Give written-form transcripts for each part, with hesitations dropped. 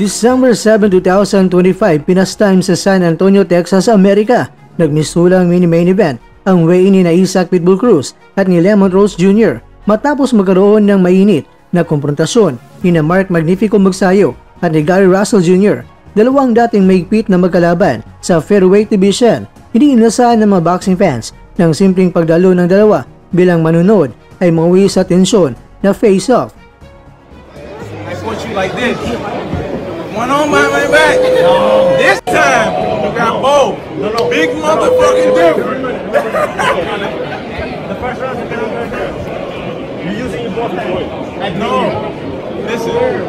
December 7, 2025, Pinas Time sa San Antonio, Texas, Amerika. Nagmisulang mini-main event ang weigh-in ni Isaac Pitbull Cruz at ni Lemon Rose Jr. matapos magkaroon ng mainit na konfrontasyon ni Mark Magnifico Magsayo at ni Gary Russell Jr. Dalawang dating maigpit na magkalaban sa featherweight division. Hindi inasahan ng mga boxing fans ng simpleng pagdalo ng dalawa bilang manunod ay mauwi sa tensyon na face-off. I punch you like this. One on my back. This time, you got both. Big motherfucking difference. The first round, you're using your both hands. No. Listen.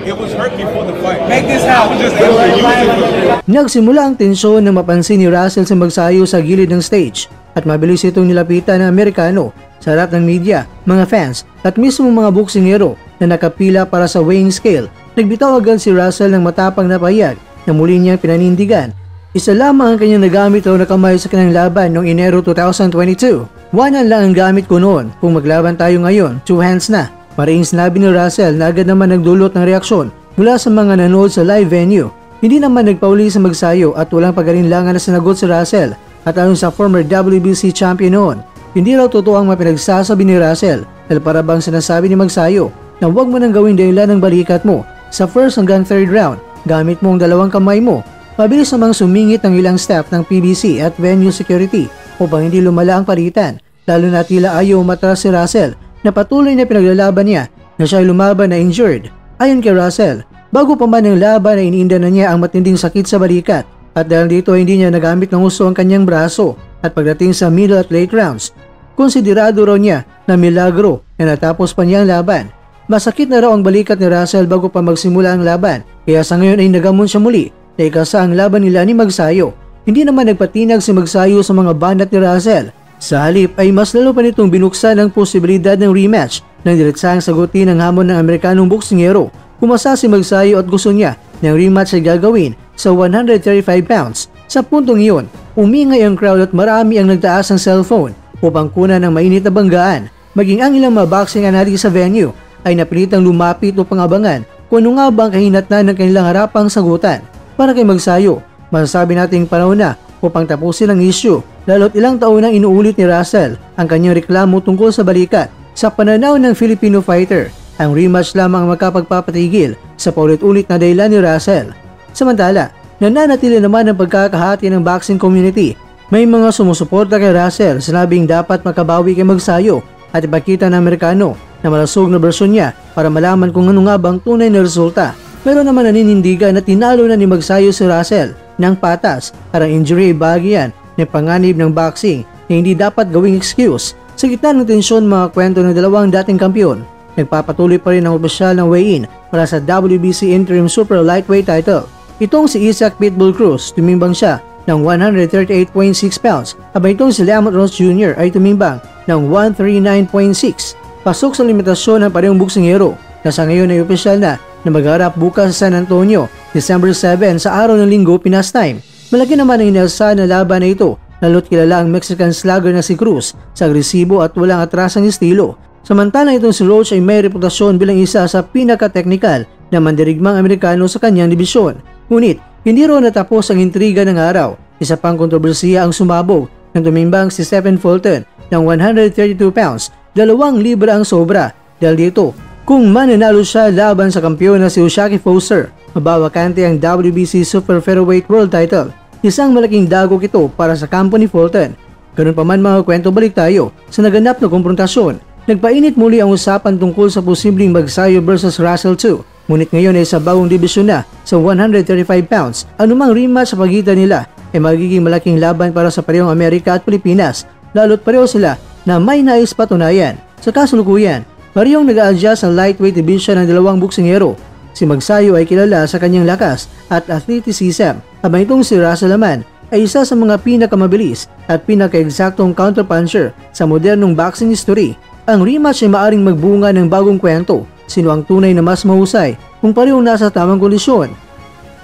It was hurt before the fight. Make this happen. Just able to use it. Nagsimula ang tensyon na mapansin ni Russell sa Magsayo sa gilid ng stage at mabilis itong nilapitan ng Amerikano sa harap ng media, mga fans at mismo mga boksingero na nakapila para sa weighing scale. Nagbitaw agad si Russell ng matapang na pahayag na muli niyang pinanindigan. Isa lamang ang kanyang nagamit raw na kamay sa kanyang laban noong Enero 2022. One hand lang ang gamit ko noon, kung maglaban tayo ngayon, two hands na. Mariing sinabi ni Russell na agad naman nagdulot ng reaksyon mula sa mga nanood sa live venue. Hindi naman nagpauli sa Magsayo at walang pag-alinlangan na sinagot si Russell. At ayon sa former WBC champion noon, hindi raw totoo ang mapinagsasabi ni Russell dahil para bang sinasabi ni Magsayo na huwag mo nang gawin dahilan ng balikat mo sa first hanggang third round gamit mo ang dalawang kamay mo. Mabilis namang sumingit ang ilang staff ng PBC at venue security upang hindi lumala ang palitan, lalo na tila ayaw umatras si Russell na patuloy na pinaglalaban niya na siya ay lumaban na injured. Ayon kay Russell, bago pa man ang laban ay iniinda na niya ang matinding sakit sa balikat at dahil dito hindi niya nagamit ng husto ang kanyang braso at pagdating sa middle at late rounds, konsiderado raw niya na milagro na natapos pa niya ang laban. Masakit na raw ang balikat ni Russell bago pa magsimula ang laban, kaya sa ngayon ay nagamon siya muli na ikasa ang laban nila ni Magsayo. Hindi naman nagpatinag si Magsayo sa mga banat ni Russell. Sa halip ay mas lalo pa nitong binuksan ang posibilidad ng rematch nang diretsahang sagutin ang hamon ng Amerikanong boksingero. Kumasa si Magsayo at gusto niya na ang rematch ay gagawin sa 135 pounds. Sa puntong iyon, umingay ang crowd at marami ang nagtaas ng cellphone upang kunan ng mainit na banggaan. Maging ang ilang mga boxing analyst sa venue ay napilitang lumapit upang abangan kung ano nga ba ang kahinatnan ng kanilang harapang sagutan. Para kay Magsayo, masasabi nating panahon na upang tapusin ang issue, lalo't ilang taon nang inuulit ni Russell ang kanyang reklamo tungkol sa balikat. Sa pananaw ng Filipino fighter, ang rematch lamang ang makapagpapatigil sa paulit-ulit na dahilan ni Russell. Samantala, nananatili naman ang pagkakahati ng boxing community. May mga sumusuporta kay Russell, sinabing dapat makabawi kay Magsayo at ipakita ng Amerikano na malasog na bersyon niya para malaman kung ano nga bang tunay na resulta. Meron naman naninindigan na tinalo na ni Magsayo si Russell ng patas at ang injury ay bahagi yan ng panganib ng boxing na hindi dapat gawing excuse. Sa gitna ng tensyon mga kwento ng dalawang dating kampiyon, nagpapatuloy pa rin ang opisyal ng weigh-in para sa WBC Interim Super Lightweight title. Itong si Isaac Pitbull Cruz, tumimbang siya ng 138.6 pounds, habang itong si Lemon Rose Jr. ay tumimbang ng 139.6. Pasok sa limitasyon ng parehong boksingero na sa ngayon ay opisyal na magharap bukas sa San Antonio, December 7 sa araw ng Linggo, Pinas Time. Malaki naman ang inaasahan na laban na ito, lalo't kilala ang Mexican slugger na si Cruz sa agresibo at walang atrasang estilo. Samantalang itong si Roach ay may reputasyon bilang isa sa pinaka-technical na mandirigmang Amerikano sa kanyang dibisyon. Ngunit, hindi raw natapos ang intriga ng araw. Isa pang kontrobersiya ang sumabog nang tumimbang si Stephen Fulton ng 132 pounds, 2 libra ang sobra. Dahil dito, kung mananalo siya laban sa kampiyon na si Usyaki Foster, mabawakante ang WBC Super Featherweight World title. Isang malaking dagok ito para sa kampo ni Fulton. Ganun pa man mga kwento, balik tayo sa naganap na konfrontasyon. Nagpainit muli ang usapan tungkol sa posibleng Magsayo versus Russell 2. Ngunit ngayon ay sa bagong dibisyon na sa 135 pounds. Anumang rematch sa pagitan nila ay magiging malaking laban para sa parehong Amerika at Pilipinas, lalo't pareho sila na may nais patunayan. Sa kasalukuyan, parehong nag-a-adjust ang lightweight division ng dalawang boksingero. Si Magsayo ay kilala sa kanyang lakas at athleticism, habang itong si Russell naman ay isa sa mga pinakamabilis at pinaka-eksaktong counterpuncher sa modernong boxing history. Ang rematch ay maaring magbunga ng bagong kwento. Sino ang tunay na mas mahusay kung parehong nasa tamang kondisyon?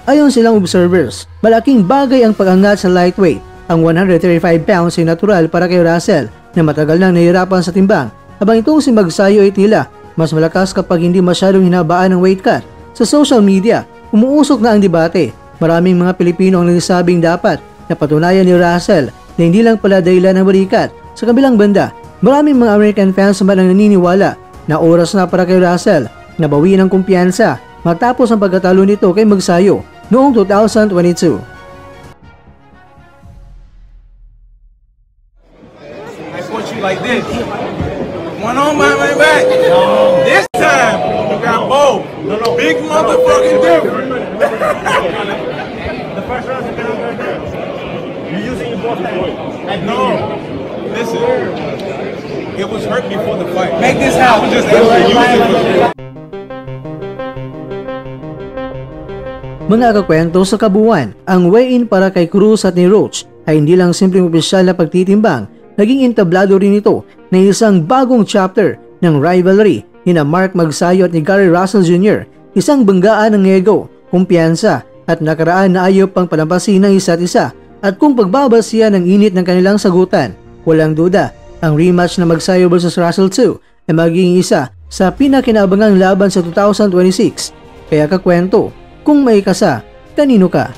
Ayon silang observers, malaking bagay ang pag-angat sa lightweight. Ang 135 pounds ay natural para kay Russell na matagal nang nahihirapan sa timbang, habang itong si Magsayo ay tila mas malakas kapag hindi masyadong hinabaan ng weight cut. Sa social media, umuusok na ang debate. Maraming mga Pilipino ang nagsasabing dapat na patunayan ni Russell na hindi lang pala dahilan ng balikat. Sa kabilang banda, maraming mga American fans naman ang naniniwala na oras na para kay Russell na bawiin ang kumpiyansa matapos ang pagkatalo nito kay Magsayo noong 2022. I punch you like this. One on my back. This time, you got both. Big motherfucking difference. The first round you cannot go there. You're using your both hands. No. Listen. It was hurt before the fight. Make this house. Just able to use it. Mga kakwento sa kabuuan, ang weigh-in para kay Cruz at ni Roach ay hindi lang simpleng opisyal na pagtitimbang, naging entablado rin ito na isang bagong chapter ng rivalry ni na Mark Magsayo at ni Gary Russell Jr., isang banggaan ng ego, kumpiyansa at nakaraan na ayaw pang palampasin ng isa't isa at kung pagbabasihan ng init ng kanilang sagutan, walang duda, ang rematch na Magsayo vs Russell 2 ay magiging isa sa pinakinabangang laban sa 2026. Kaya kakwento, kung may kasa, kanino ka?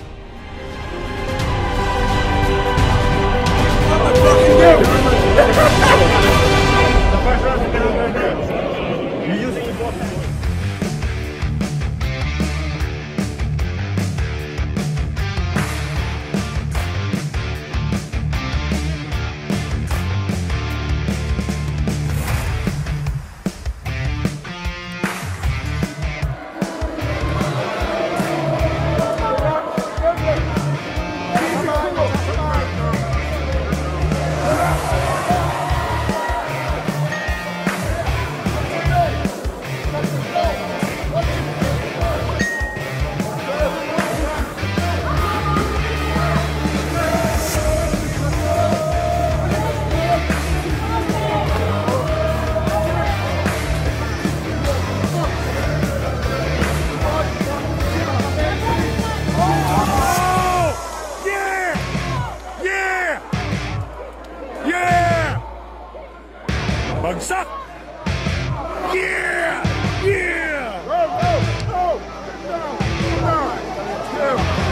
Bagsak! Yeah! Yeah! Go, go, go! Down, down, down,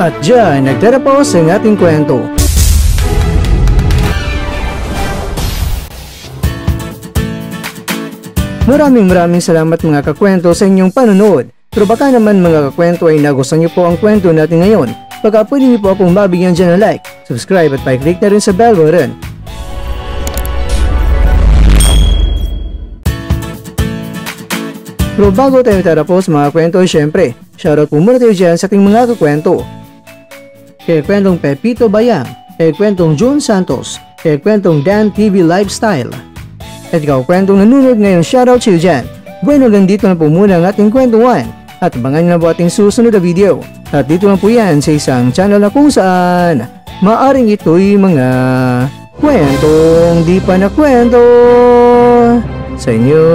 At dyan, nagtatapos ang ating kwento. Maraming salamat mga kakwento sa inyong panonood. Pero baka naman mga kakwento ay nagustuhan niyo po ang kwento natin ngayon. Baka pwede niyo po akong mabigyan dyan ng like, subscribe at pa-click na rin sa bell button. Pero bago tayo tatapos mga kwento, syempre, shoutout po muna tayo dyan sa ating mga kakwento. Kay kwentong Pepito Bayang, kay kwentong June Santos, kay kwentong Dan TV Lifestyle. At ikaw kwentong nanonood ngayon, shoutout sa'yo dyan. Bueno, ganito na po muna ang ating kwentuhan. At abangan nyo na po ating susunod na video. At dito lang po yan sa isang channel na kung saan maaring ito'y mga kwentong di pa na kwento sa inyo.